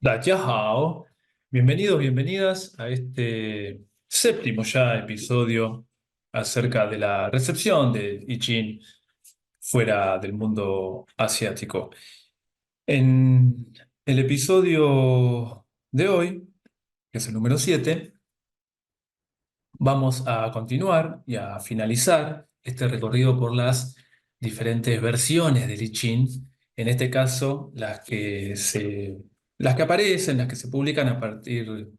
Hao, bienvenidos, bienvenidas a este séptimo ya episodio acerca de la recepción del I Ching fuera del mundo asiático. En el episodio de hoy, que es el número 7, vamos a continuar y a finalizar este recorrido por las diferentes versiones del I Ching, en este caso las que aparecen, las que se publican a partir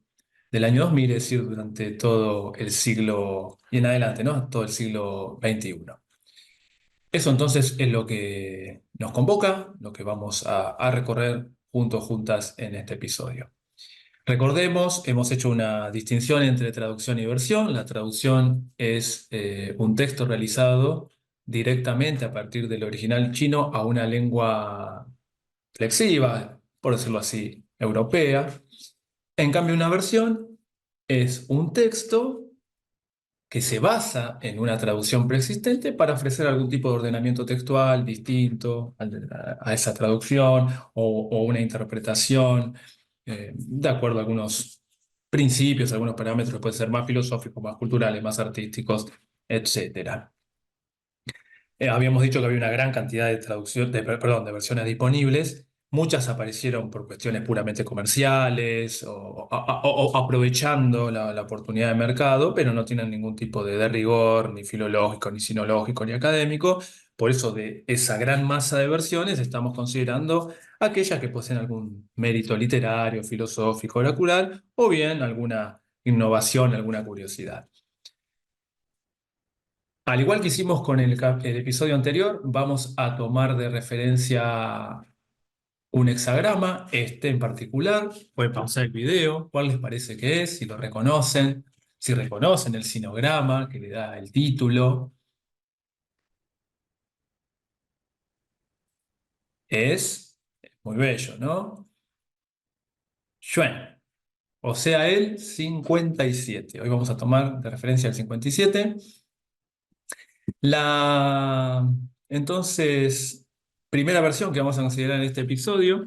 del año 2000, es decir, durante todo el siglo y en adelante, ¿no? Todo el siglo XXI. Eso entonces es lo que nos convoca, lo que vamos a recorrer juntos, juntas en este episodio. Recordemos, hemos hecho una distinción entre traducción y versión. La traducción es un texto realizado directamente a partir del original chino a una lengua flexiva, por decirlo así, europea. En cambio, una versión es un texto que se basa en una traducción preexistente para ofrecer algún tipo de ordenamiento textual distinto a esa traducción o una interpretación de acuerdo a algunos principios, algunos parámetros que pueden ser más filosóficos, más culturales, más artísticos, etcétera. Habíamos dicho que había una gran cantidad de perdón, de versiones disponibles. Muchas aparecieron por cuestiones puramente comerciales o aprovechando la oportunidad de mercado, pero no tienen ningún tipo de rigor, ni filológico, ni sinológico, ni académico. Por eso de esa gran masa de versiones estamos considerando aquellas que poseen algún mérito literario, filosófico, oracular, o bien alguna innovación, alguna curiosidad. Al igual que hicimos con el episodio anterior, vamos a tomar de referencia un hexagrama, este en particular. Pueden pausar el video, cuál les parece que es, si lo reconocen, si reconocen el sinograma que le da el título. Es muy bello, ¿no? Xuan, o sea, el 57. Hoy vamos a tomar de referencia el 57. La, entonces, primera versión que vamos a considerar en este episodio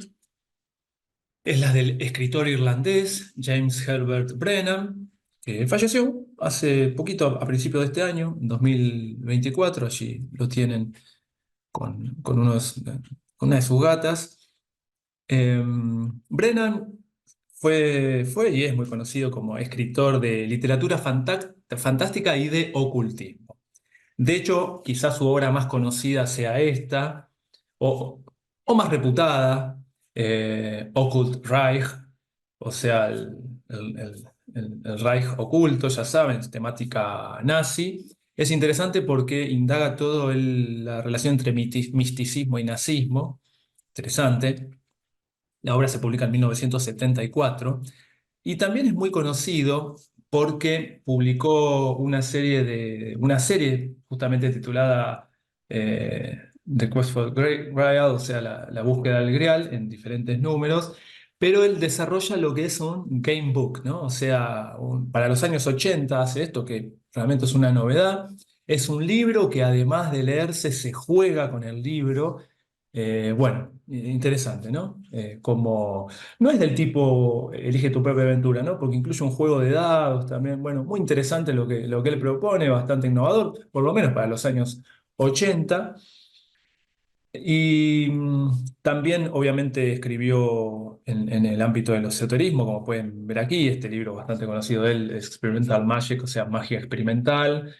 es la del escritor irlandés James Herbert Brennan, que falleció hace poquito, a principios de este año, en 2024. Allí lo tienen con una de sus gatas. Brennan fue y es muy conocido como escritor de literatura fantástica y de ocultismo. De hecho, quizás su obra más conocida sea esta, o, o más reputada, Occult Reich, o sea, el Reich oculto, ya saben, es temática nazi. Es interesante porque indaga todo la relación entre misticismo y nazismo. Interesante. La obra se publica en 1974 y también es muy conocido porque publicó una serie justamente titulada The Quest for Grail, o sea, la búsqueda del Grial, en diferentes números, pero él desarrolla lo que es un game book, ¿no? O sea, para los años 80 hace esto, que realmente es una novedad. Es un libro que además de leerse se juega con el libro. Bueno, interesante, ¿no? Como no es del tipo elige tu propia aventura, ¿no? Porque incluye un juego de dados también. Bueno, muy interesante lo que él propone, bastante innovador, por lo menos para los años 80. Y también, obviamente, escribió en el ámbito del esoterismo, como pueden ver aquí, este libro bastante conocido de él, Experimental Magic, o sea, magia experimental.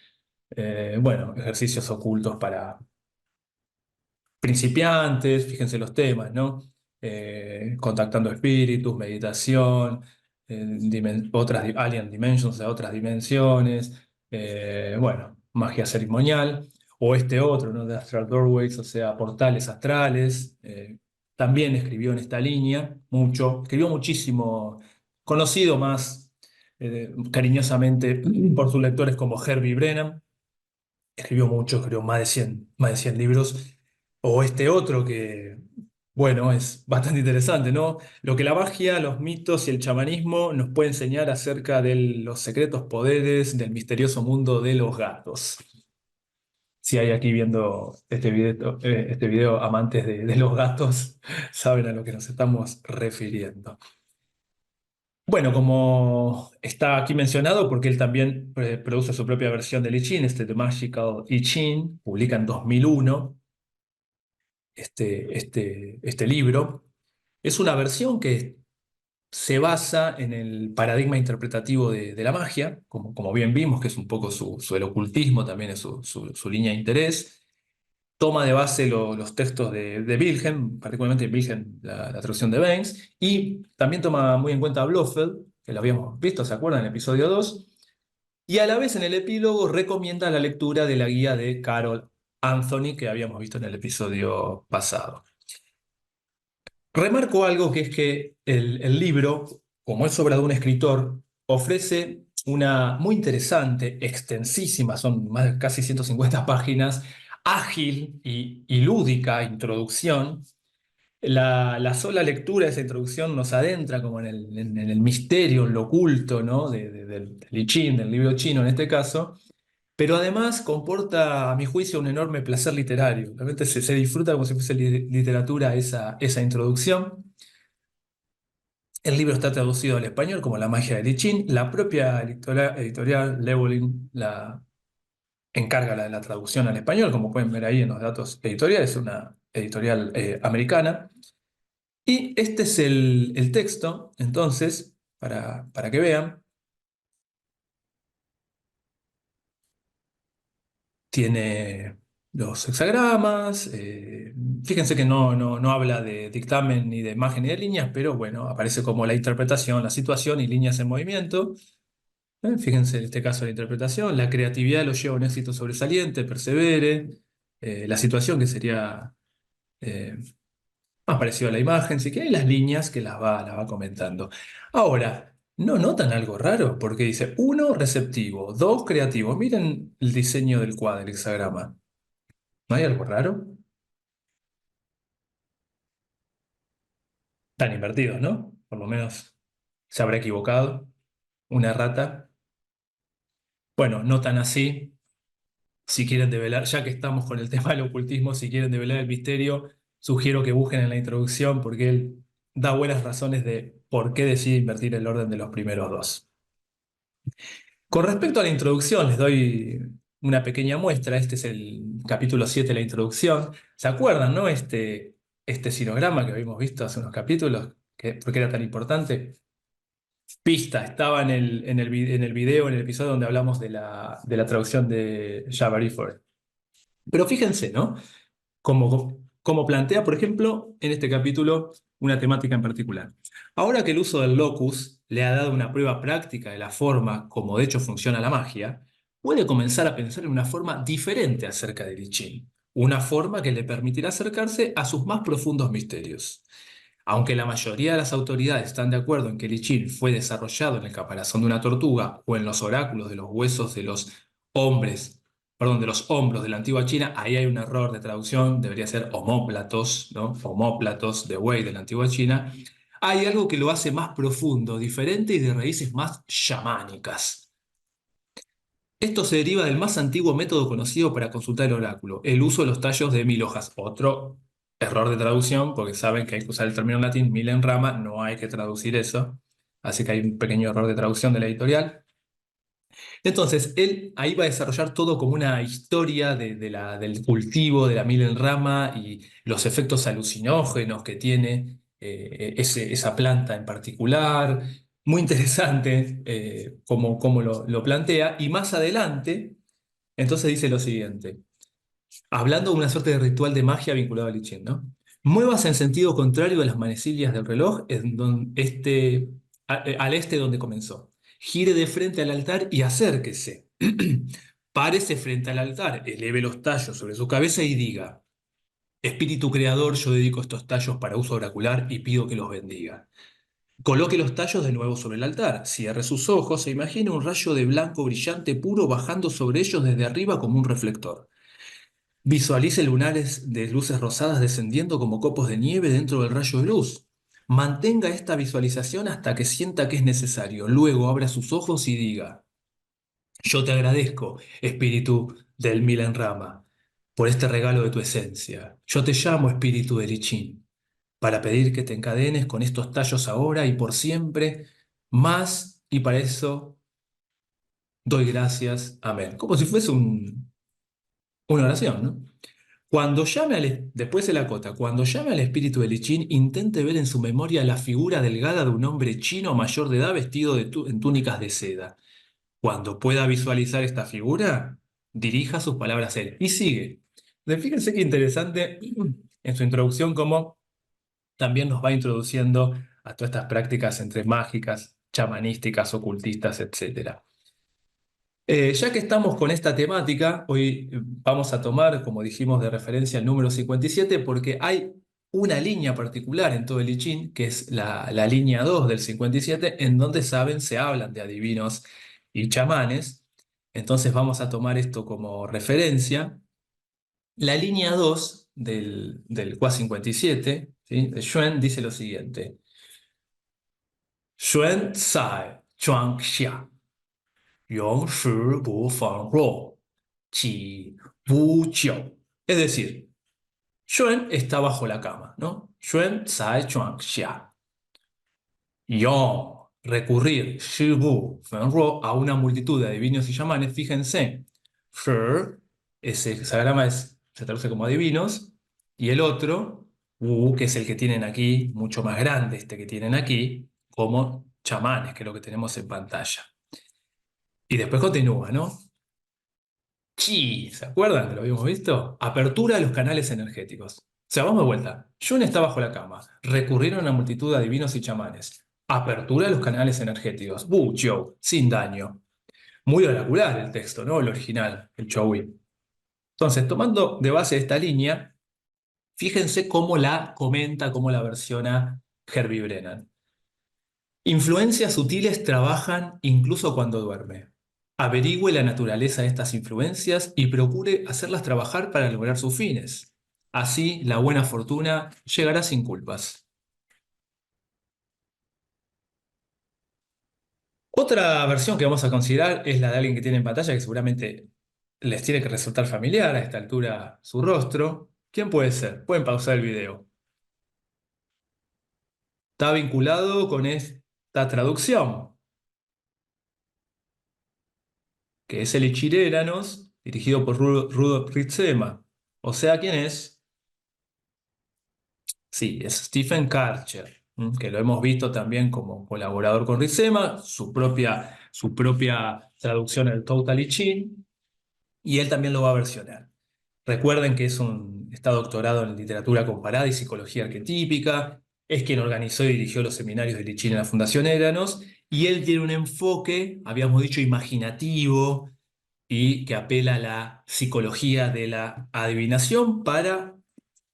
Bueno, ejercicios ocultos para principiantes, fíjense los temas, ¿no? Contactando espíritus, meditación, alien dimensions, o sea, otras dimensiones, bueno, magia ceremonial, o este otro, ¿no? De Astral Doorways, o sea, portales astrales. También escribió en esta línea mucho, escribió muchísimo, conocido más cariñosamente por sus lectores como Herbie Brennan. Escribió mucho, escribió más de 100 libros. O este otro que, bueno, es bastante interesante, ¿no? Lo que la magia, los mitos y el chamanismo nos puede enseñar acerca de los secretos poderes del misterioso mundo de los gatos. Si hay aquí viendo este video amantes de los gatos, saben a lo que nos estamos refiriendo. Bueno, como está aquí mencionado, porque él también produce su propia versión del I Ching, The Magical I Ching, publica en 2001 este libro. Es una versión que se basa en el paradigma interpretativo de la magia, como bien vimos, que es un poco el ocultismo, también es su línea de interés. Toma de base los textos de Wilhelm, particularmente Wilhelm, la traducción de Baines, y también toma muy en cuenta a Blofeld, que lo habíamos visto, ¿se acuerdan? En el episodio 2, y a la vez en el epílogo recomienda la lectura de la guía de Carol Anthony, que habíamos visto en el episodio pasado. Remarco algo que es que el libro, como es obra de un escritor, ofrece una muy interesante, extensísima, son más de casi 150 páginas, ágil y lúdica introducción. La sola lectura de esa introducción nos adentra como en el misterio, en lo oculto, ¿no? Del I Ching, del libro chino en este caso, pero además comporta, a mi juicio, un enorme placer literario. Realmente se disfruta como si fuese literatura esa introducción. El libro está traducido al español como La magia del I Ching. La propia editorial Llewellyn encarga la traducción al español, como pueden ver ahí en los datos editoriales, es una editorial americana. Y este es el texto, entonces, para que vean. Tiene los hexagramas, fíjense que no habla de dictamen ni de imagen ni de líneas, pero bueno, aparece como la interpretación, la situación y líneas en movimiento. Fíjense en este caso la interpretación, la creatividad lo lleva a un éxito sobresaliente, persevere, la situación que sería eh, más parecido a la imagen, sí que hay las líneas que las va comentando. Ahora, ¿no notan algo raro? Porque dice, uno, receptivo, dos, creativo. Miren el diseño del cuadro, el hexagrama. ¿No hay algo raro? Están invertidos, ¿no? Por lo menos se habrá equivocado. Una rata. Bueno, no tan así. Si quieren develar, ya que estamos con el tema del ocultismo, si quieren develar el misterio, sugiero que busquen en la introducción porque él da buenas razones de por qué decide invertir el orden de los primeros dos. Con respecto a la introducción, les doy una pequeña muestra. Este es el capítulo 7 de la introducción. ¿Se acuerdan, no? Este sinograma que habíamos visto hace unos capítulos, ¿por qué era tan importante? Pista, estaba en el video, en el episodio donde hablamos de la traducción de Jabari Forest. Pero fíjense, ¿no? Como plantea, por ejemplo, en este capítulo una temática en particular. Ahora que el uso del locus le ha dado una prueba práctica de la forma como de hecho funciona la magia, puede comenzar a pensar en una forma diferente acerca del I Ching, una forma que le permitirá acercarse a sus más profundos misterios. Aunque la mayoría de las autoridades están de acuerdo en que el I Ching fue desarrollado en el caparazón de una tortuga o en los oráculos de los huesos de los hombres, perdón, de los hombros de la antigua China, ahí hay un error de traducción, debería ser homóplatos, ¿no? Homóplatos de buey de la antigua China. Hay algo que lo hace más profundo, diferente y de raíces más chamánicas. Esto se deriva del más antiguo método conocido para consultar el oráculo, el uso de los tallos de 1000 hojas. Otro error de traducción, porque saben que hay que usar el término en latín, mil en rama, no hay que traducir eso. Así que hay un pequeño error de traducción de la editorial. Entonces, él ahí va a desarrollar todo como una historia del cultivo de la mil en rama y los efectos alucinógenos que tiene esa planta en particular. Muy interesante cómo lo plantea. Y más adelante, entonces dice lo siguiente, hablando de una suerte de ritual de magia vinculado al I Ching, ¿no? Muevas en sentido contrario a las manecillas del reloj al este donde comenzó. Gire de frente al altar y acérquese. Párese frente al altar, eleve los tallos sobre su cabeza y diga, Espíritu Creador, yo dedico estos tallos para uso oracular y pido que los bendiga. Coloque los tallos de nuevo sobre el altar, cierre sus ojos e imagine un rayo de blanco brillante puro bajando sobre ellos desde arriba como un reflector. Visualice lunares de luces rosadas descendiendo como copos de nieve dentro del rayo de luz. Mantenga esta visualización hasta que sienta que es necesario. Luego abra sus ojos y diga, yo te agradezco, espíritu del Milen Rama, por este regalo de tu esencia. Yo te llamo espíritu de Lichín, para pedir que te encadenes con estos tallos ahora y por siempre, más, y para eso doy gracias, amén. Como si fuese una oración, ¿no? Después se la acota, cuando llame al espíritu de Lichín, intente ver en su memoria la figura delgada de un hombre chino mayor de edad vestido en túnicas de seda. Cuando pueda visualizar esta figura, dirija sus palabras a él. Y sigue. Fíjense qué interesante en su introducción, cómo también nos va introduciendo a todas estas prácticas entre mágicas, chamanísticas, ocultistas, etcétera. Ya que estamos con esta temática, hoy vamos a tomar, como dijimos, de referencia el número 57, porque hay una línea particular en todo el I Ching, que es la línea 2 del 57, en donde saben, se hablan de adivinos y chamanes. Entonces vamos a tomar esto como referencia. La línea 2 del Hua 57, ¿sí? De Xuan, dice lo siguiente: Xuan Zai Zhuang Xia. 原石不防弱，几不久. Es decir, Yuen está bajo la cama, ¿no? Yuen Zai Chuang Xia. Yon, recurrir, Shibu, Fenruo, a una multitud de adivinos y chamanes, fíjense. Shi, ese hexagrama se traduce como adivinos, y el otro, Wu, que es el que tienen aquí, mucho más grande este que tienen aquí, como chamanes, que es lo que tenemos en pantalla. Y después continúa, ¿no? Chi, ¿se acuerdan que lo habíamos visto? Apertura de los canales energéticos. O sea, vamos de vuelta. Yun está bajo la cama. Recurrieron a una multitud de adivinos y chamanes. Apertura de los canales energéticos. Bu, Chou, sin daño. Muy oracular el texto, ¿no? El original, el Chowi. Entonces, tomando de base esta línea, fíjense cómo la comenta, cómo la versiona Herbie Brennan. Influencias sutiles trabajan incluso cuando duerme. Averigüe la naturaleza de estas influencias y procure hacerlas trabajar para lograr sus fines. Así, la buena fortuna llegará sin culpas. Otra versión que vamos a considerar es la de alguien que tiene en pantalla, que seguramente les tiene que resultar familiar a esta altura su rostro. ¿Quién puede ser? Pueden pausar el video. Está vinculado con esta traducción, que es el Ichireranos, dirigido por Rudolf Ritzema. O sea, ¿quién es? Sí, es Stephen Karcher, que lo hemos visto también como colaborador con Ritzema, su propia traducción al Total I Ching, y él también lo va a versionar. Recuerden que está doctorado en literatura comparada y psicología arquetípica, es quien organizó y dirigió los seminarios de I Ching en la Fundación Éranos, y él tiene un enfoque, habíamos dicho, imaginativo, y que apela a la psicología de la adivinación para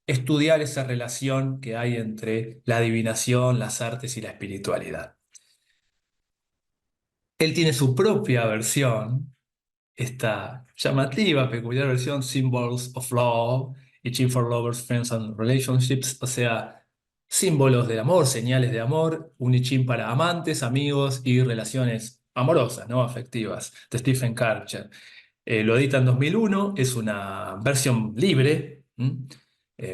estudiar esa relación que hay entre la adivinación, las artes y la espiritualidad. Él tiene su propia versión, esta llamativa, peculiar versión, Symbols of Love, Itching for Lovers, Friends and Relationships, o sea, símbolos del amor, señales de amor, un I Ching para amantes, amigos y relaciones amorosas, ¿no? Afectivas, de Stephen Karcher. Lo edita en 2001, es una versión libre,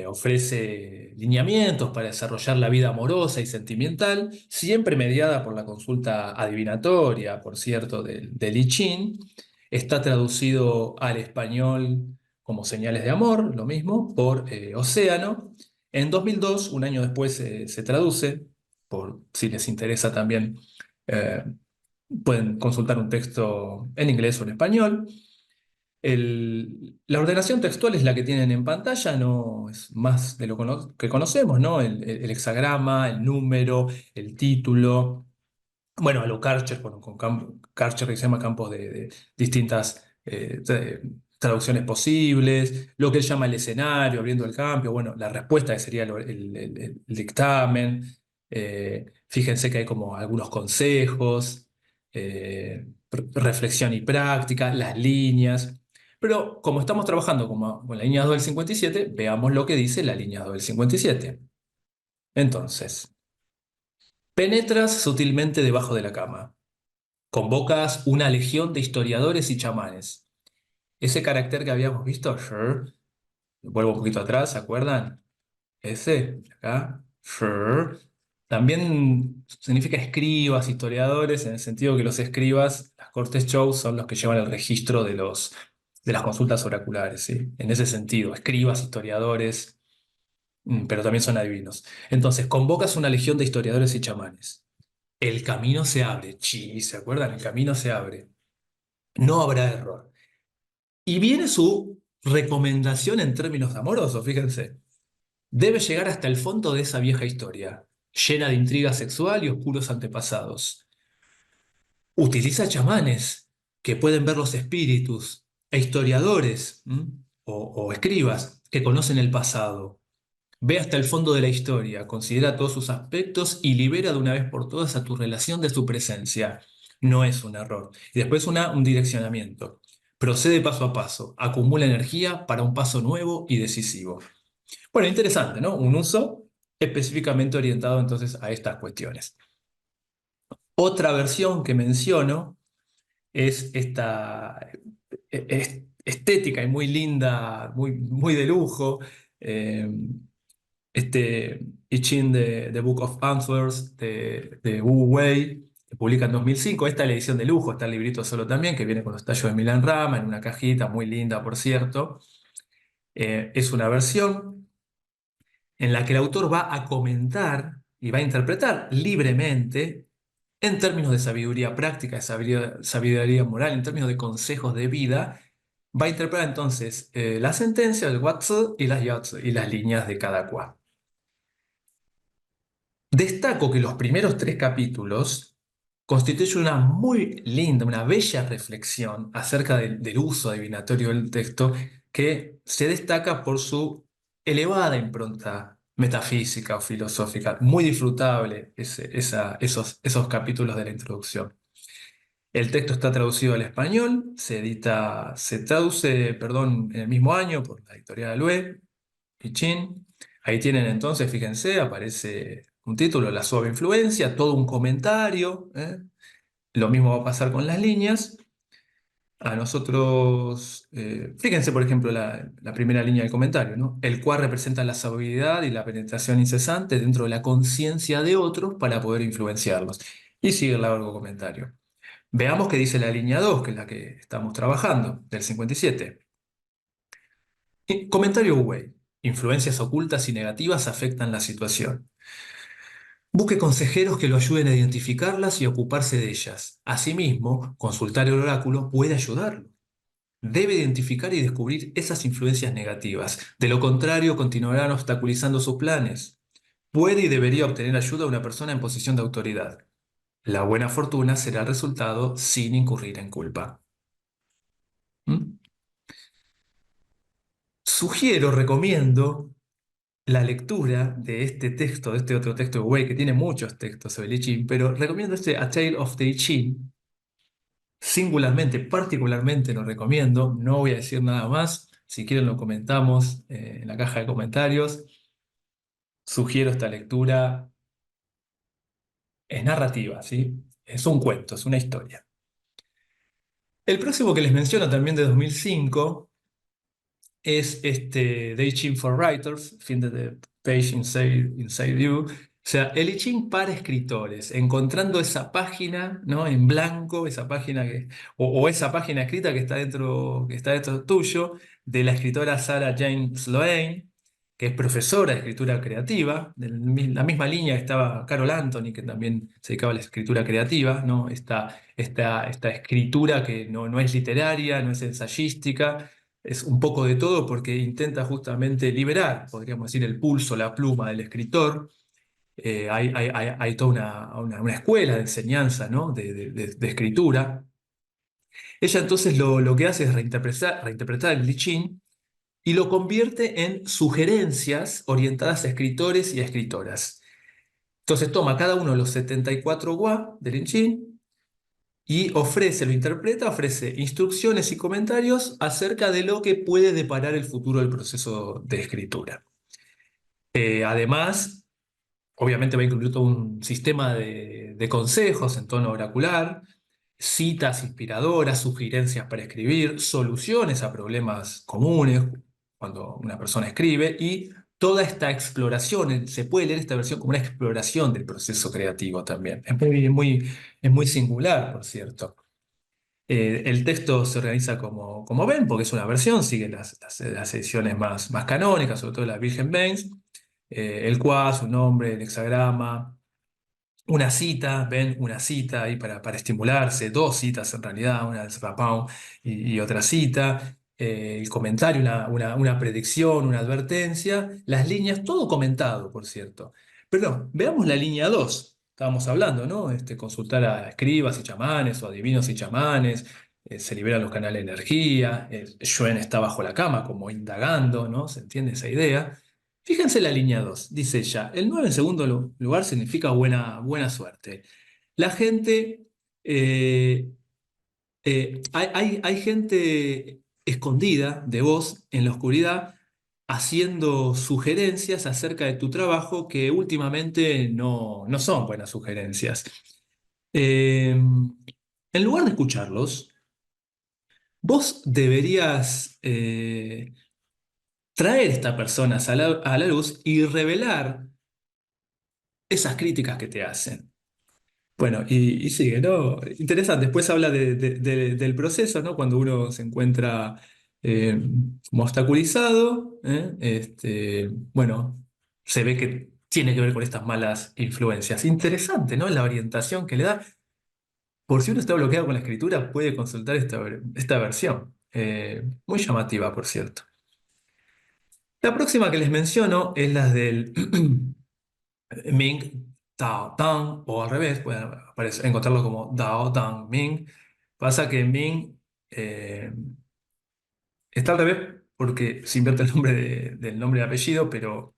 ofrece lineamientos para desarrollar la vida amorosa y sentimental, siempre mediada por la consulta adivinatoria, por cierto, del I Ching. Está traducido al español como Señales de Amor, lo mismo, por Océano. En 2002, un año después, se traduce, por si les interesa también, eh, pueden consultar un texto en inglés o en español. La ordenación textual es la que tienen en pantalla, no es más de lo que conocemos, ¿no? El hexagrama, el número, el título. Bueno, a lo Karcher, con Karcher que se llama campos de distintas traducciones posibles, lo que él llama el escenario, abriendo el campo, bueno, la respuesta que sería el dictamen. Fíjense que hay como algunos consejos, reflexión y práctica, las líneas. Pero como estamos trabajando con la línea 2 del 57, veamos lo que dice la línea 2 del 57. Entonces, penetras sutilmente debajo de la cama. Convocas una legión de historiadores y chamanes. Ese carácter que habíamos visto ayer, vuelvo un poquito atrás, ¿se acuerdan? Ese, acá, sure. También significa escribas, historiadores, en el sentido que los escribas, las cortes shows, son los que llevan el registro de las consultas oraculares, ¿sí? En ese sentido, escribas, historiadores, pero también son adivinos. Entonces, convocas una legión de historiadores y chamanes. El camino se abre. Chi, ¿se acuerdan? El camino se abre. No habrá error. Y viene su recomendación en términos amorosos, fíjense. Debe llegar hasta el fondo de esa vieja historia, llena de intriga sexual y oscuros antepasados. Utiliza chamanes que pueden ver los espíritus e historiadores, o escribas que conocen el pasado. Ve hasta el fondo de la historia, considera todos sus aspectos y libera de una vez por todas a tu relación de su presencia. No es un error. Y después un direccionamiento. Procede paso a paso, acumula energía para un paso nuevo y decisivo. Bueno, interesante, ¿no? Un uso específicamente orientado entonces a estas cuestiones. Otra versión que menciono es esta estética y muy linda, muy de lujo, eh, este I Ching de The Book of Answers de Wu Wei, que publica en 2005. Esta es la edición de lujo, está el librito solo también, que viene con los tallos de Milan Rama, en una cajita muy linda, por cierto. Es una versión en la que el autor va a comentar y va a interpretar libremente en términos de sabiduría práctica, de sabiduría moral, en términos de consejos de vida, va a interpretar entonces la sentencia, el Watsu y las Yatsu y las líneas de cada cual. Destaco que los primeros 3 capítulos constituyen una muy linda, una bella reflexión acerca del uso adivinatorio del texto que se destaca por su elevada impronta metafísica o filosófica. Muy disfrutable esos capítulos de la introducción. El texto está traducido al español, se traduce, perdón, en el mismo año por la editorial Alue, Pichín. Ahí tienen entonces, fíjense, aparece un título, La suave influencia, todo un comentario. Lo mismo va a pasar con las líneas. A nosotros, fíjense por ejemplo la primera línea del comentario, ¿no? El cual representa la sabiduría y la penetración incesante dentro de la conciencia de otros para poder influenciarlos. Y sigue el largo comentario. Veamos qué dice la línea 2, que es la que estamos trabajando, del 57. Comentario Way. Influencias ocultas y negativas afectan la situación. Busque consejeros que lo ayuden a identificarlas y ocuparse de ellas. Asimismo, consultar el oráculo puede ayudarlo. Debe identificar y descubrir esas influencias negativas. De lo contrario, continuarán obstaculizando sus planes. Puede y debería obtener ayuda de una persona en posición de autoridad. La buena fortuna será el resultado sin incurrir en culpa. ¿Mm? Sugiero, recomiendo la lectura de este texto, de este otro texto de Wei, que tiene muchos textos sobre el I Ching, pero recomiendo este A Tale of the I Ching, singularmente, particularmente lo recomiendo, no voy a decir nada más, si quieren lo comentamos en la caja de comentarios. Sugiero esta lectura, es narrativa, ¿sí? Es un cuento, es una historia. El próximo que les menciono también de 2005 es este The I Ching for Writers, Find the Page Inside You, o sea, el I Ching para escritores, encontrando esa página, ¿no? En blanco, esa página o esa página escrita que está dentro tuyo, de la escritora Sarah Jane Sloane, que es profesora de escritura creativa, de la misma línea que estaba Carol Anthony, que también se dedicaba a la escritura creativa, ¿no? Esta escritura que no es literaria, no es ensayística, es un poco de todo porque intenta justamente liberar, podríamos decir, el pulso, la pluma del escritor. Hay toda una escuela de enseñanza, ¿no? de escritura. Ella entonces lo que hace es reinterpretar el I Ching y lo convierte en sugerencias orientadas a escritores y a escritoras. Entonces toma cada uno de los 74 Gua del I Ching y lo interpreta, ofrece instrucciones y comentarios acerca de lo que puede deparar el futuro del proceso de escritura. Además, obviamente va a incluir todo un sistema de consejos en tono oracular, citas inspiradoras, sugerencias para escribir, soluciones a problemas comunes cuando una persona escribe y toda esta exploración, se puede leer esta versión como una exploración del proceso creativo también. Es muy singular, por cierto. El texto se organiza como ven, porque es una versión, sigue las ediciones más canónicas, sobre todo la Virgen Baines, el qua, su nombre, el hexagrama, una cita, ven, una cita ahí para estimularse, dos citas en realidad, una del Rapao y otra cita, el comentario, una predicción, una advertencia, las líneas, todo comentado, por cierto. Pero no, veamos la línea 2. Estábamos hablando, ¿no? Consultar a escribas y chamanes o adivinos y chamanes, se liberan los canales de energía, Yuen está bajo la cama como indagando, ¿no? ¿Se entiende esa idea? Fíjense la línea 2 dice ella, el 9 en segundo lugar significa buena suerte. La gente, eh, hay gente escondida de vos en la oscuridad haciendo sugerencias acerca de tu trabajo que últimamente no son buenas sugerencias. En lugar de escucharlos, vos deberías traer estas personas a la luz y revelar esas críticas que te hacen. Bueno, y sigue, ¿no? Interesante. Después habla del proceso, ¿no? Cuando uno se encuentra eh, como obstaculizado, ¿eh? Bueno, se ve que tiene que ver con estas malas influencias. Interesante, ¿no? La orientación que le da. Por si uno está bloqueado con la escritura, puede consultar esta versión. Muy llamativa, por cierto. La próxima que les menciono es la del Ming Dao Dang, o al revés, pueden encontrarlo como Dao Dang Ming. Pasa que Ming está al revés porque se invierte el nombre del nombre y apellido, pero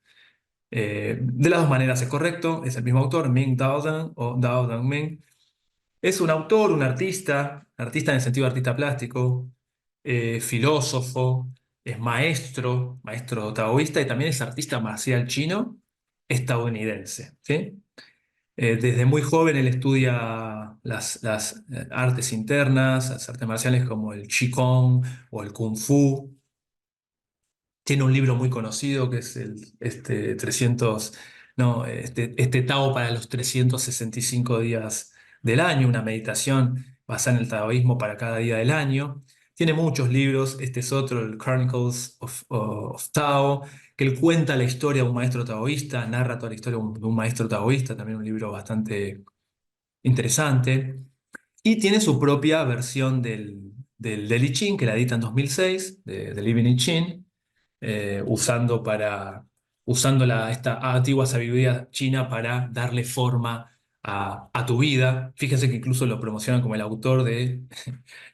de las dos maneras es correcto, es el mismo autor, Ming Dao Dang o Dao Dang Ming. Es un autor, un artista en el sentido de artista plástico, filósofo, es maestro taoísta y también es artista marcial chino estadounidense, ¿sí? Desde muy joven él estudia las artes internas, las artes marciales como el Qigong o el Kung Fu. Tiene un libro muy conocido que es el 300, no, Tao para los 365 días del año, una meditación basada en el taoísmo para cada día del año. Tiene muchos libros, este es otro, el Chronicles of Tao, que él cuenta la historia de un maestro taoísta, narra toda la historia de un maestro taoísta, también un libro bastante interesante. Y tiene su propia versión del I Ching, que la edita en 2006, de Living I Ching, usando esta antigua sabiduría china para darle forma a tu vida. Fíjense que incluso lo promocionan como el autor del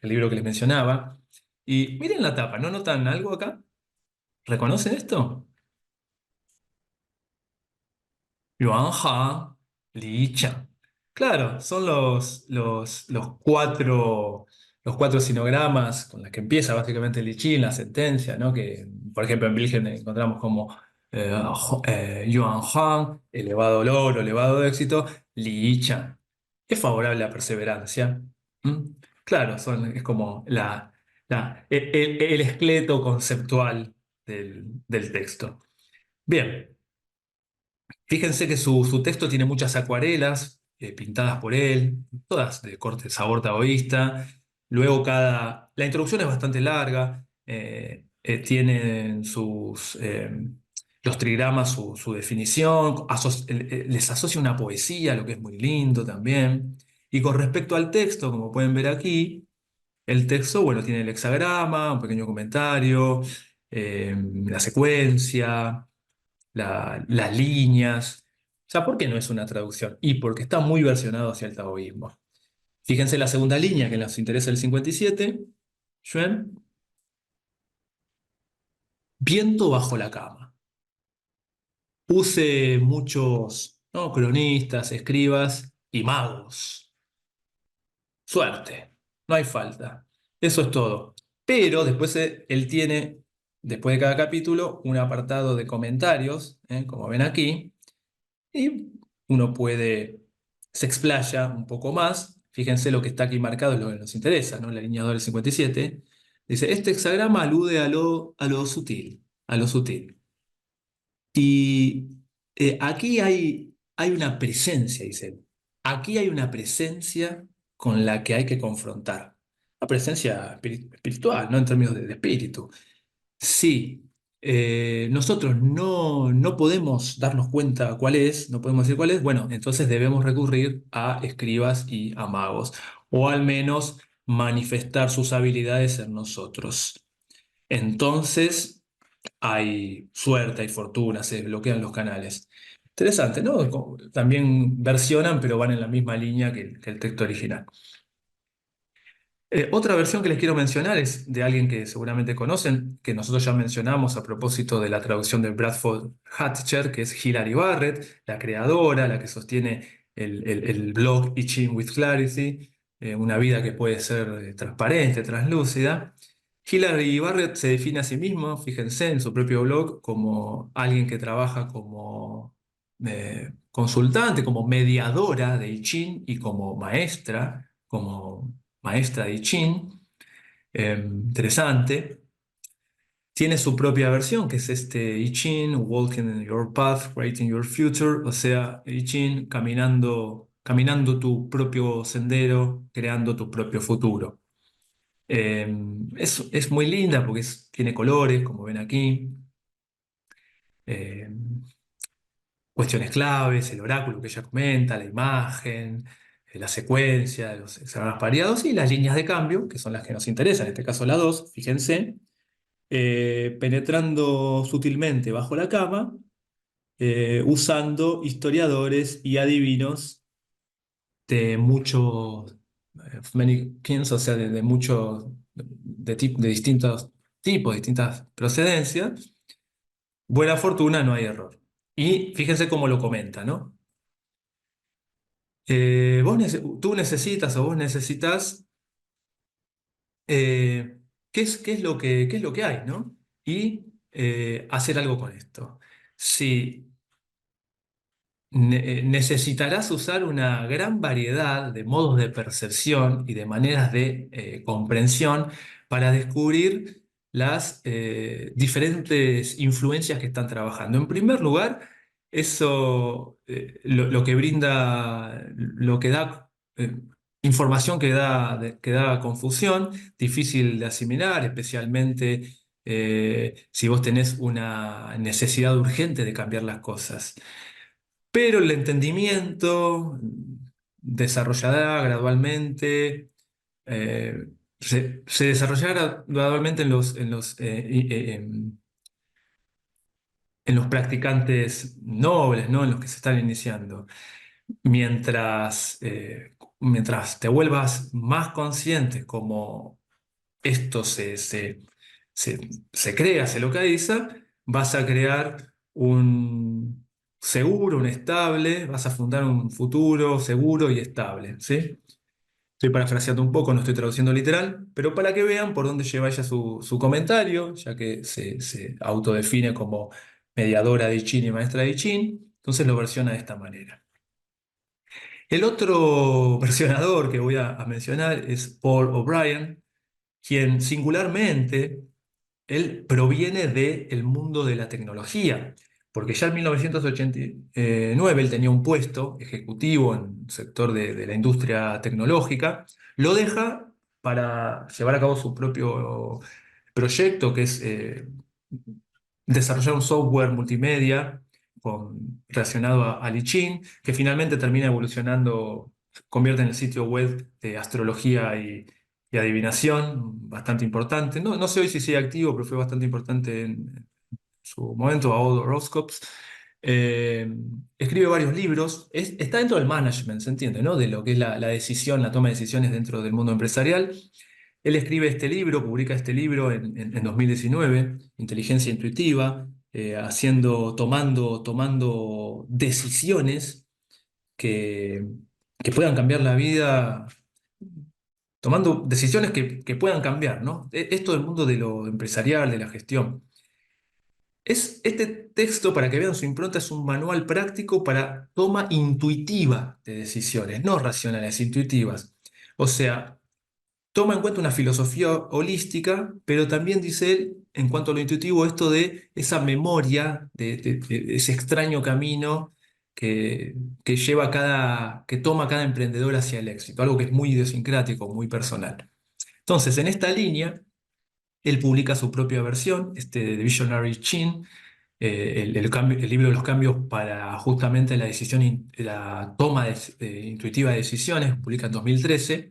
libro que les mencionaba. Y miren la tapa, ¿no notan algo acá? ¿Reconocen esto? Yuan Han, Li Chan. Claro, son los cuatro sinogramas con los que empieza básicamente Li Qin, la sentencia, ¿no? Que, por ejemplo, en Wilhelm encontramos como Yuan Han, elevado dolor o elevado éxito, Li Chan, es favorable a perseverancia. ¿Mm? Claro, es como el esqueleto conceptual del texto. Bien. Fíjense que su texto tiene muchas acuarelas pintadas por él, todas de corte sabor taoísta. Luego la introducción es bastante larga, tienen los trigramas su definición, les asocia una poesía, lo que es muy lindo también. Y con respecto al texto, como pueden ver aquí, el texto, bueno, tiene el hexagrama, un pequeño comentario, la secuencia, las líneas. O sea, ¿por qué no es una traducción? Y porque está muy versionado hacia el taoísmo. Fíjense la segunda línea que nos interesa el 57. Yuen, viento bajo la cama. Puse muchos, ¿no? Cronistas, escribas y magos. Suerte, no hay falta. Eso es todo. Pero después él tiene, después de cada capítulo, un apartado de comentarios, como ven aquí. Y uno se explaya un poco más. Fíjense lo que está aquí marcado, es lo que nos interesa, ¿no? La línea 2 del 57. Dice, este hexagrama alude a lo sutil, a lo sutil. Y aquí hay una presencia, dice él. Aquí hay una presencia con la que hay que confrontar. Una presencia espiritual, no en términos de espíritu. Sí, nosotros no podemos darnos cuenta cuál es, no podemos decir cuál es, bueno, entonces debemos recurrir a escribas y a magos, o al menos manifestar sus habilidades en nosotros. Entonces hay suerte, hay fortuna, se bloquean los canales. Interesante, ¿no? También versionan, pero van en la misma línea que el texto original. Otra versión que les quiero mencionar es de alguien que seguramente conocen, que nosotros ya mencionamos a propósito de la traducción de Bradford Hatcher, que es Hilary Barrett, la creadora, la que sostiene el blog I Ching with Clarity, una vida que puede ser transparente, translúcida. Hilary Barrett se define a sí misma, fíjense, en su propio blog, como alguien que trabaja como consultante, como mediadora de I Ching y como maestra de I Ching, interesante. Tiene su propia versión, que es este I Ching, Walking in Your Path, Creating Your Future, o sea, I Ching, caminando tu propio sendero, creando tu propio futuro. Es muy linda porque tiene colores, como ven aquí, eh, cuestiones claves, el oráculo que ella comenta, la imagen, la secuencia, los hexagramas pareados y las líneas de cambio, que son las que nos interesan, en este caso la 2 fíjense, penetrando sutilmente bajo la cama, usando historiadores y adivinos de muchos, many kings, o sea, de muchos, de distintos tipos, distintas procedencias. Buena fortuna, no hay error. Y fíjense cómo lo comenta, ¿no? Tú necesitas o vos necesitas, qué es lo que hay, ¿no? Y hacer algo con esto. Si necesitarás usar una gran variedad de modos de percepción y de maneras de comprensión para descubrir las diferentes influencias que están trabajando. En primer lugar, eso lo que brinda, lo que da información que da confusión, difícil de asimilar, especialmente si vos tenés una necesidad urgente de cambiar las cosas. Pero el entendimiento desarrollará gradualmente, se desarrollará gradualmente en los practicantes nobles, ¿no? En los que se están iniciando. Mientras te vuelvas más consciente como esto se, se crea, se localiza, vas a crear un seguro, un estable, vas a fundar un futuro seguro y estable, ¿sí? Estoy parafraseando un poco, no estoy traduciendo literal, pero para que vean por dónde lleva ella su comentario, ya que se autodefine como mediadora de I Ching y maestra de I Ching, entonces lo versiona de esta manera. El otro versionador que voy a mencionar es Paul O'Brien, quien singularmente él proviene del mundo de la tecnología, porque ya en 1989 él tenía un puesto ejecutivo en el sector de la industria tecnológica, lo deja para llevar a cabo su propio proyecto, que es desarrollar un software multimedia relacionado a Lichín, que finalmente termina evolucionando, se convierte en el sitio web de astrología y adivinación, bastante importante. No sé hoy si sigue activo, pero fue bastante importante en su momento, a Old Horoscopes. Eh, Escribe varios libros, está dentro del management, ¿se entiende? ¿No? De lo que es la decisión, la toma de decisiones dentro del mundo empresarial. Él escribe este libro, publica este libro en 2019, Inteligencia Intuitiva, tomando decisiones que, que puedan cambiar la vida, tomando decisiones que puedan cambiar, ¿no? Esto del mundo de lo empresarial, de la gestión. Este texto, para que vean su impronta, es un manual práctico para toma intuitiva de decisiones, no racionales, intuitivas. O sea, toma en cuenta una filosofía holística, pero también dice él, en cuanto a lo intuitivo, esto de esa memoria, de ese extraño camino que, que toma cada emprendedor hacia el éxito, algo que es muy idiosincrático, muy personal. Entonces, en esta línea, él publica su propia versión, The Visionary Chin, el libro de los cambios para justamente la decisión, la toma intuitiva de decisiones, publica en 2013.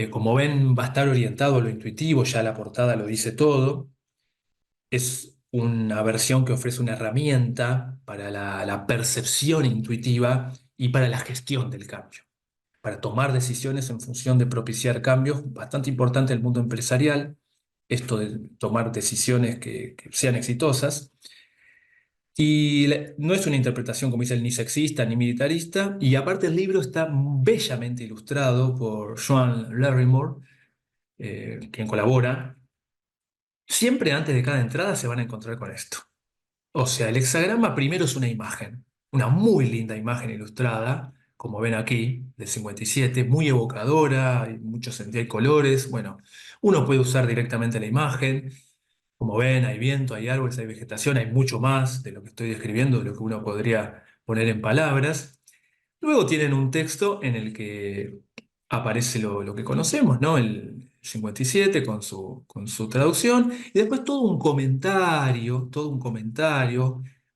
Como ven, va a estar orientado a lo intuitivo, ya la portada lo dice todo. Es una versión que ofrece una herramienta para la percepción intuitiva y para la gestión del cambio, para tomar decisiones en función de propiciar cambios, bastante importante en el mundo empresarial, esto de tomar decisiones que sean exitosas. Y no es una interpretación, como dice él, ni sexista ni militarista, y aparte el libro está bellamente ilustrado por Joan Larrimore, quien colabora. Siempre antes de cada entrada se van a encontrar con esto. O sea, el hexagrama primero es una imagen, una muy linda imagen ilustrada, como ven aquí, del 57, muy evocadora, hay muchos sentidos, hay colores. Bueno, uno puede usar directamente la imagen. Como ven, hay viento, hay árboles, hay vegetación, hay mucho más de lo que estoy describiendo, de lo que uno podría poner en palabras. Luego tienen un texto en el que aparece lo que conocemos, ¿no? El 57 con su traducción, y después todo un comentario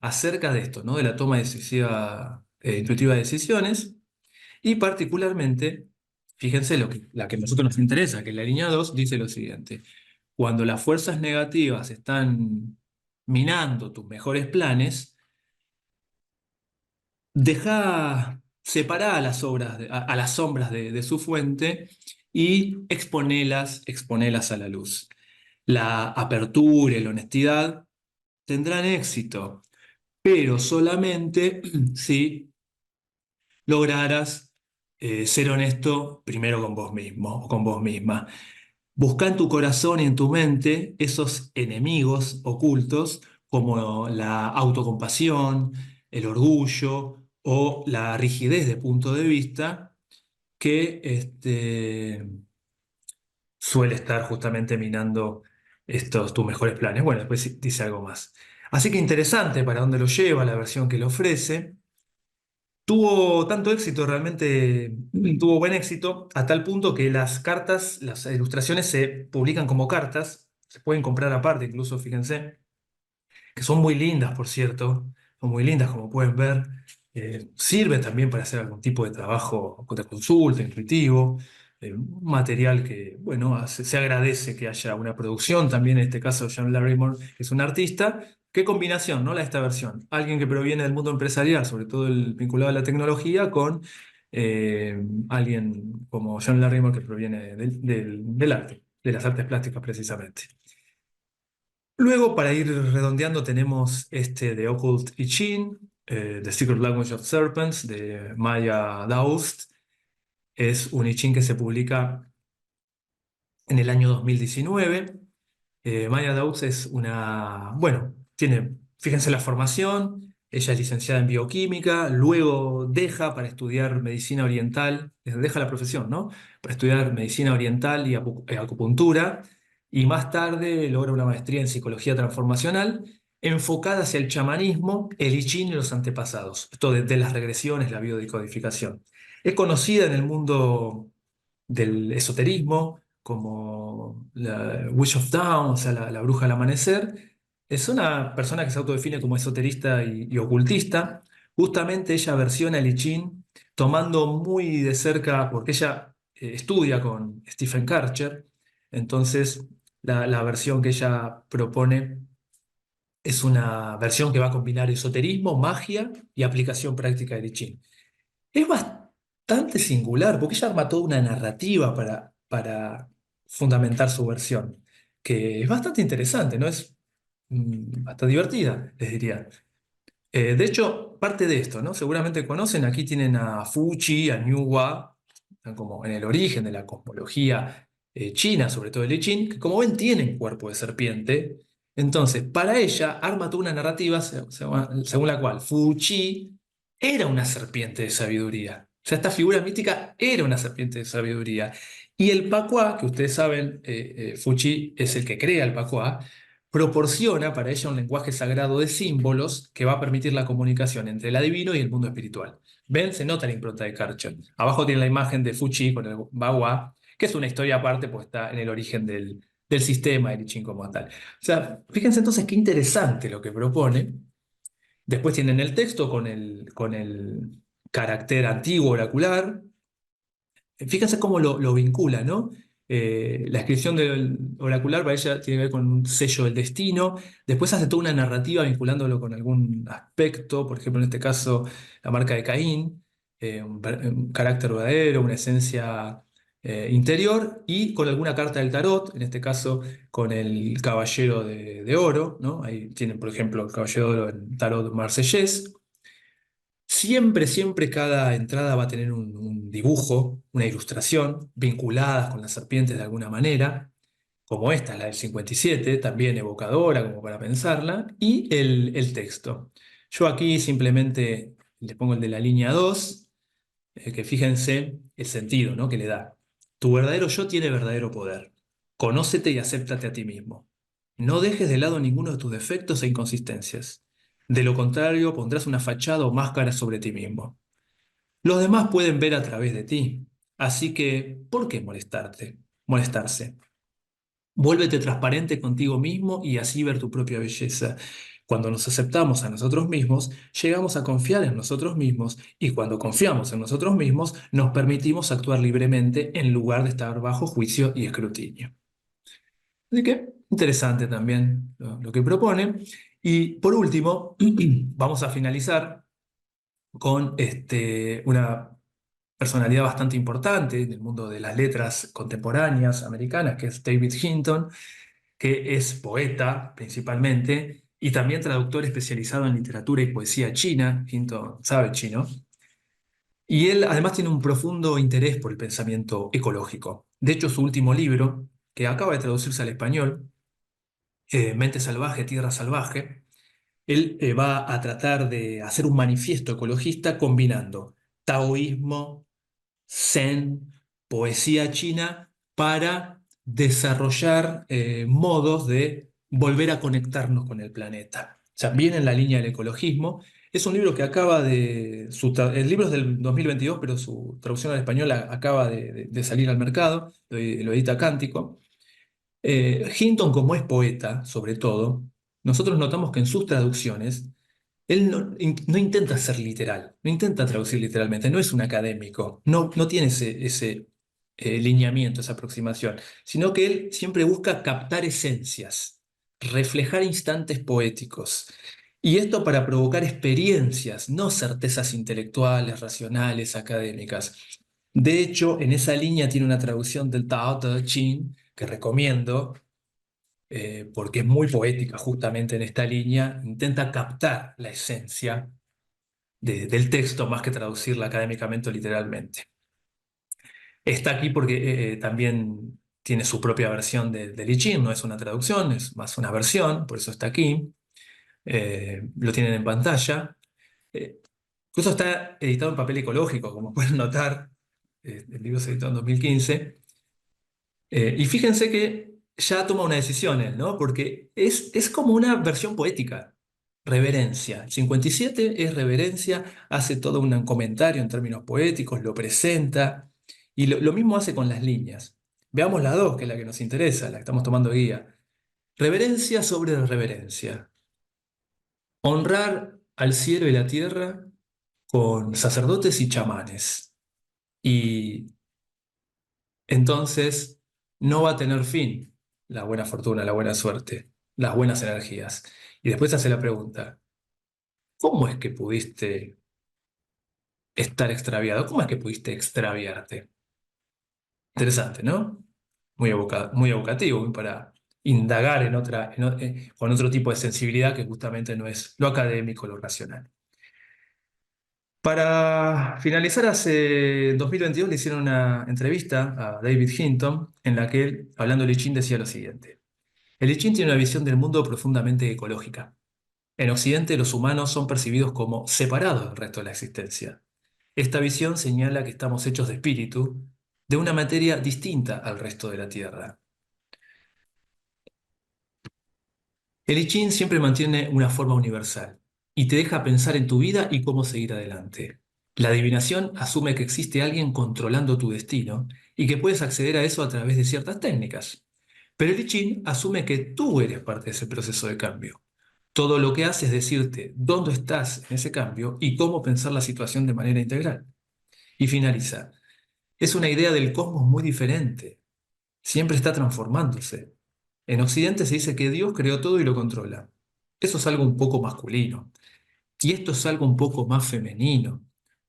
acerca de esto, ¿no? De la toma decisiva, intuitiva de decisiones, y particularmente, fíjense la que a nosotros nos interesa, que en la línea 2 dice lo siguiente: cuando las fuerzas negativas están minando tus mejores planes, deja separar a las obras, a las sombras de su fuente y exponelas a la luz. La apertura y la honestidad tendrán éxito, pero solamente si lograras ser honesto primero con vos mismo o con vos misma. Busca en tu corazón y en tu mente esos enemigos ocultos como la autocompasión, el orgullo o la rigidez de punto de vista que suele estar justamente minando tus mejores planes. Bueno, después dice algo más. Así que interesante para dónde lo lleva la versión que le ofrece. Tuvo tanto éxito, realmente tuvo buen éxito, a tal punto que las cartas, las ilustraciones se publican como cartas, se pueden comprar aparte, incluso, fíjense, que son muy lindas, por cierto, son muy lindas, como pueden ver. Sirven también para hacer algún tipo de trabajo de consulta, intuitivo, un material que, bueno, se agradece que haya una producción, también en este caso John Larrimore, que es un artista. ¿Qué combinación, no? Esta versión. Alguien que proviene del mundo empresarial, sobre todo el vinculado a la tecnología, con eh, alguien como John Larrimore que proviene del arte, de las artes plásticas precisamente. Luego, para ir redondeando, tenemos de Occult I Ching, The Secret Language of Serpents, de Maya Daoust. Es un I Ching que se publica en el año 2019. Maya Daoust es bueno, fíjense la formación, ella es licenciada en bioquímica, luego deja para estudiar medicina oriental, deja la profesión, ¿no? Para estudiar medicina oriental y acupuntura, y más tarde logra una maestría en psicología transformacional, enfocada hacia el chamanismo, el I Ching y los antepasados, esto de las regresiones, la biodecodificación. Es conocida en el mundo del esoterismo, como la Witch of Dawn, o sea, la bruja del amanecer. Es una persona que se autodefine como esoterista y ocultista. Justamente ella versiona el I Ching tomando muy de cerca, porque ella estudia con Stephen Karcher. Entonces la versión que ella propone es una versión que va a combinar esoterismo, magia y aplicación práctica del I Ching. Es bastante singular, porque ella arma toda una narrativa para fundamentar su versión, que es bastante interesante, ¿no? Es hasta divertida, les diría. De hecho, parte de esto, ¿no? Seguramente conocen, aquí tienen a Fuchi, a New Hua, están como en el origen de la cosmología china, sobre todo el I Ching, que como ven tienen cuerpo de serpiente. Entonces, para ella, arma toda una narrativa según la cual Fuchi era una serpiente de sabiduría. O sea, esta figura mítica era una serpiente de sabiduría. Y el Pacua, que ustedes saben, Fuchi es el que crea el Pacua, proporciona para ella un lenguaje sagrado de símbolos que va a permitir la comunicación entre el adivino y el mundo espiritual. ¿Ven? Se nota la impronta de Kircher. Abajo tiene la imagen de Fuchi con el Bagua, que es una historia aparte, pues está en el origen del sistema del I Ching como tal. O sea, fíjense entonces qué interesante lo que propone. Después tienen el texto con el carácter antiguo oracular. Fíjense cómo lo vincula, ¿no? La inscripción del oracular para ella tiene que ver con un sello del destino. Después hace toda una narrativa vinculándolo con algún aspecto, por ejemplo, en este caso, la marca de Caín, un carácter verdadero, una esencia interior, y con alguna carta del tarot, en este caso con el caballero de oro, ¿no? Ahí tienen, por ejemplo, el caballero de oro en tarot marsellés. Siempre, siempre cada entrada va a tener un dibujo, una ilustración, vinculadas con las serpientes de alguna manera, como esta, la del 57, también evocadora, como para pensarla, y el texto. Yo aquí simplemente le pongo el de la línea 2, que fíjense el sentido, ¿no?, que le da. Tu verdadero yo tiene verdadero poder. Conócete y acéptate a ti mismo. No dejes de lado ninguno de tus defectos e inconsistencias. De lo contrario, pondrás una fachada o máscara sobre ti mismo. Los demás pueden ver a través de ti. Así que, ¿por qué molestarse? Vuélvete transparente contigo mismo y así ver tu propia belleza. Cuando nos aceptamos a nosotros mismos, llegamos a confiar en nosotros mismos y cuando confiamos en nosotros mismos, nos permitimos actuar libremente en lugar de estar bajo juicio y escrutinio. Así que, interesante también lo que propone. Y por último, vamos a finalizar con una personalidad bastante importante del mundo de las letras contemporáneas americanas, que es David Hinton, que es poeta principalmente y también traductor especializado en literatura y poesía china. Hinton sabe chino. Y él además tiene un profundo interés por el pensamiento ecológico. De hecho, su último libro, que acaba de traducirse al español, Mente Salvaje, Tierra Salvaje, él va a tratar de hacer un manifiesto ecologista combinando taoísmo, zen, poesía china, para desarrollar modos de volver a conectarnos con el planeta. O sea, viene en la línea del ecologismo. Es un libro que acaba de... el libro es del 2022, pero su traducción al español acaba de salir al mercado, lo edita Cántico. Hinton, como es poeta, sobre todo, nosotros notamos que en sus traducciones él no intenta ser literal, no intenta traducir literalmente, no es un académico, no tiene ese lineamiento, esa aproximación, sino que él siempre busca captar esencias, reflejar instantes poéticos. Y esto para provocar experiencias, no certezas intelectuales, racionales, académicas. De hecho, en esa línea tiene una traducción del Tao Te Ching que recomiendo, porque es muy poética justamente en esta línea, intenta captar la esencia del texto más que traducirla académicamente o literalmente. Está aquí porque también tiene su propia versión del I Ching, no es una traducción, es más una versión, por eso está aquí. Lo tienen en pantalla. Eh, Incluso está editado en papel ecológico, como pueden notar. El libro se editó en 2015. Y fíjense que ya toma una decisión él, ¿no? Porque es como una versión poética, reverencia. El 57 es reverencia, hace todo un comentario en términos poéticos, lo presenta, y lo mismo hace con las líneas. Veamos la 2, que es la que nos interesa, la que estamos tomando guía. Reverencia sobre reverencia. Honrar al cielo y la tierra con sacerdotes y chamanes. Y entonces no va a tener fin la buena fortuna, la buena suerte, las buenas energías. Y después hace la pregunta, ¿cómo es que pudiste estar extraviado? ¿Cómo es que pudiste extraviarte? Interesante, ¿no? Muy evocativo para indagar con otro tipo de sensibilidad que justamente no es lo académico, lo racional. Para finalizar, en 2022 le hicieron una entrevista a David Hinton en la que él, hablando de I Ching, decía lo siguiente. El I Ching tiene una visión del mundo profundamente ecológica. En Occidente, los humanos son percibidos como separados del resto de la existencia. Esta visión señala que estamos hechos de espíritu de una materia distinta al resto de la Tierra. El I Ching siempre mantiene una forma universal y te deja pensar en tu vida y cómo seguir adelante. La adivinación asume que existe alguien controlando tu destino y que puedes acceder a eso a través de ciertas técnicas. Pero el I Ching asume que tú eres parte de ese proceso de cambio. Todo lo que hace es decirte dónde estás en ese cambio y cómo pensar la situación de manera integral. Y finaliza. Es una idea del cosmos muy diferente. Siempre está transformándose. En Occidente se dice que Dios creó todo y lo controla. Eso es algo un poco masculino. Y esto es algo un poco más femenino.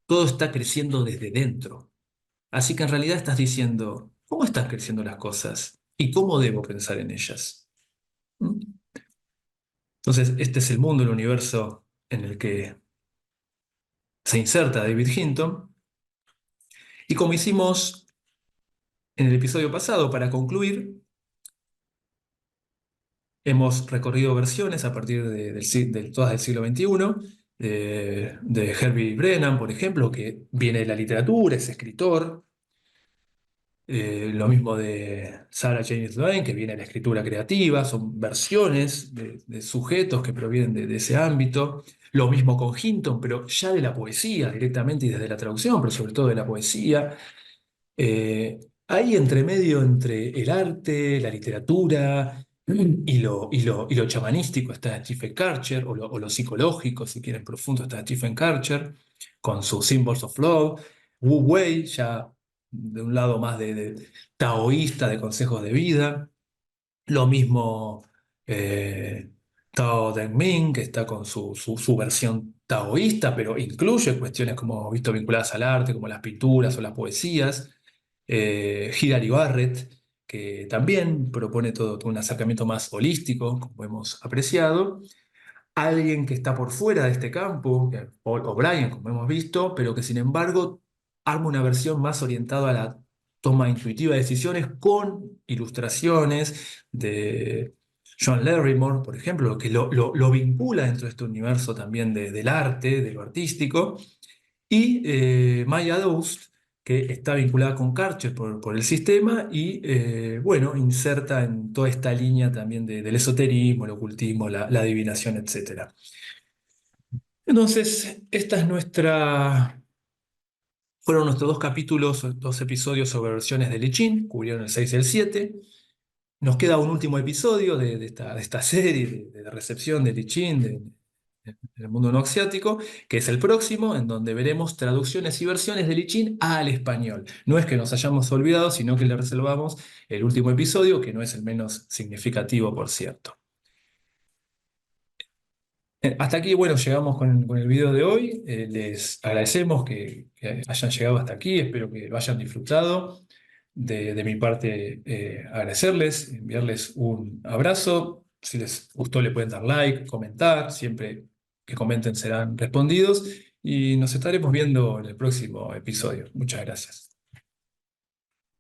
Todo está creciendo desde dentro. Así que en realidad estás diciendo, ¿cómo están creciendo las cosas? ¿Y cómo debo pensar en ellas? ¿Mm? Entonces, este es el mundo, el universo en el que se inserta David Hinton. Y como hicimos en el episodio pasado, para concluir, hemos recorrido versiones a partir de todas del siglo XXI, de Herbie Brennan, por ejemplo, que viene de la literatura, es escritor. Lo mismo de Sarah Jane Sloane, que viene de la escritura creativa, son versiones de sujetos que provienen de ese ámbito. Lo mismo con Hinton, pero ya de la poesía directamente y desde la traducción, pero sobre todo de la poesía. Ahí entre medio, entre el arte, la literatura y lo chamanístico, está Stephen Karcher, o lo psicológico, si quieren profundo, está Stephen Karcher, con sus Symbols of Love. Wu Wei, ya de un lado más de taoísta, de consejos de vida. Lo mismo eh, Tao Te Ching, que está con su versión taoísta, pero incluye cuestiones como hemos visto vinculadas al arte, como las pinturas o las poesías. Hilary Barrett, que también propone todo un acercamiento más holístico, como hemos apreciado. Alguien que está por fuera de este campo, Paul O'Brien, como hemos visto, pero que sin embargo arma una versión más orientada a la toma intuitiva de decisiones con ilustraciones de John Larrymore, por ejemplo, que lo vincula dentro de este universo también del arte, de lo artístico. Y Maya Doust, que está vinculada con Karcher por el sistema y, bueno, inserta en toda esta línea también del esoterismo, el ocultismo, la adivinación, etcétera. Entonces, fueron nuestros dos capítulos, dos episodios sobre versiones de I Ching, cubrieron el 6 y el 7. Nos queda un último episodio de esta serie de recepción de I Ching del mundo no asiático, que es el próximo, en donde veremos traducciones y versiones del I Ching al español. No es que nos hayamos olvidado, sino que le reservamos el último episodio, que no es el menos significativo, por cierto. Hasta aquí, bueno, llegamos con el video de hoy. Les agradecemos que hayan llegado hasta aquí, espero que lo hayan disfrutado. De mi parte, agradecerles, enviarles un abrazo. Si les gustó, le pueden dar like, comentar. Siempre que comenten serán respondidos. Y nos estaremos viendo en el próximo episodio. Muchas gracias.